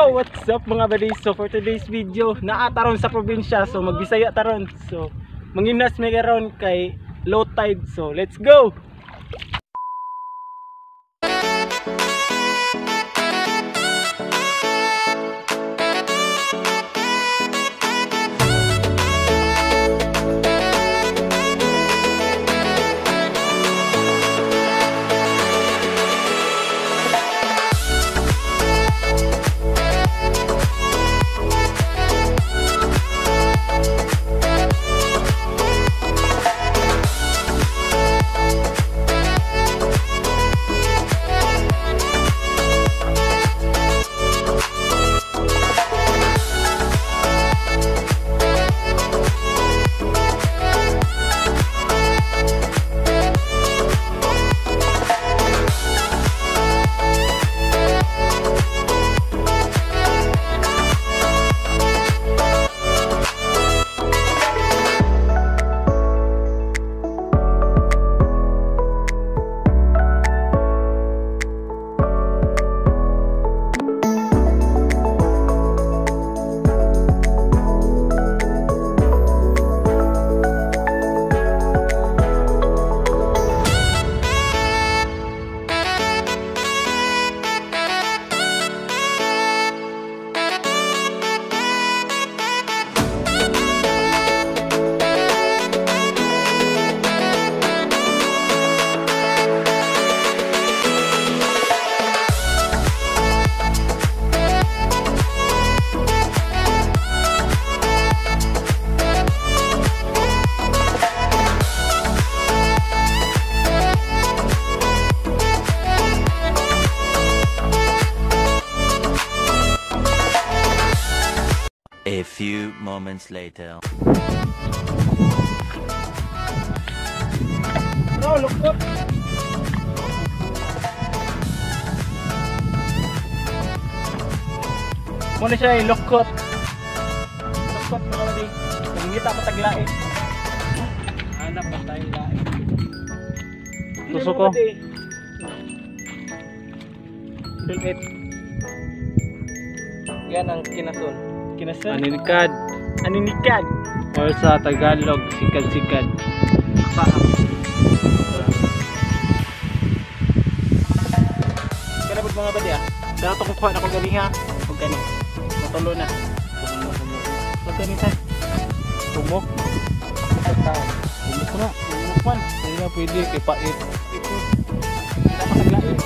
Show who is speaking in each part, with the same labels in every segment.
Speaker 1: Yo, what's up mga buddies? So for today's video, naataron sa probinsya. So magbisaya taron. So manginas may karon kay low tide. So let's go.
Speaker 2: A few moments later.
Speaker 1: Bro, lukot. Muna siya yung lukot. Lukot mga buddies. Nangingita pa taglae. Hanap pa tayong lae. Tusok ko. Dulit. Yan ang kinasun. Kinasun?
Speaker 3: Aninikad.
Speaker 1: Aninikad.
Speaker 3: Or sa Tagalog, sikad-sikad.
Speaker 1: Paham. Kaya po mga badi Dahil ito kukuha na kong gabi ha. Huwag gani. Matulo na. Huwag gani tayo. Tumok. Tumok na. Tumok man.
Speaker 3: Hindi na pwede, kay pait.
Speaker 1: Ito. Hindi na makaglain.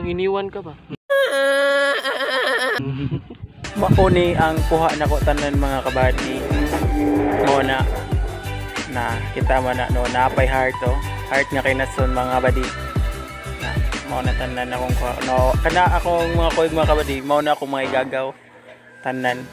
Speaker 3: iniwan ka ba?
Speaker 1: Mauni ang kuha na ko tanan mga kabady. Muna na kita man na no napay heart oh. Heart nga kay nason mga kabady. Na mao na tanan akong no kana akong mga kuig mga kabady, mao na akong mga igagaw tanan.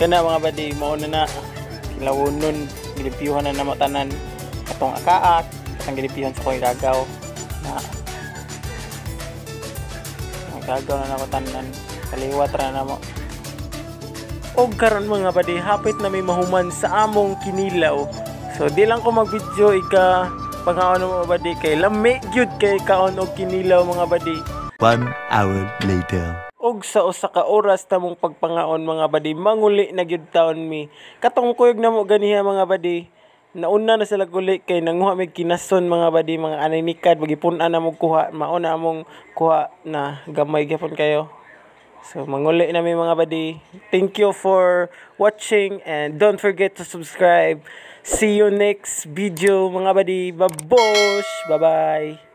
Speaker 1: Kana mga badi, mauna na kilawunon, gilipiyuhan na namatanan atong akaat, atong gilipiyuhan sa ko'y gagaw na ang gagaw na namatanan, kaliwat na namo. O karon mga badi, hapit na may mahuman sa among kinilaw. So di lang ko mag-video ika pag-aon mga badi kay lami gyud kay kaon og kinilaw mga badi.
Speaker 2: 1 hour later.
Speaker 1: Og sa usa ka oras tamong pagpangaon mga badi, manguli na gyud taon mi. Katong kuyog namo ganiha mga badi. Nauna na sila guli kay nanguha mig kinason mga badi, mga aninikad magipun-an na mo kuha, mao na among kuha na gamay gyapon kayo. So manguli na mi mga badi. Thank you for watching and don't forget to subscribe. See you next video mga badi. Babosh. Bye-bye.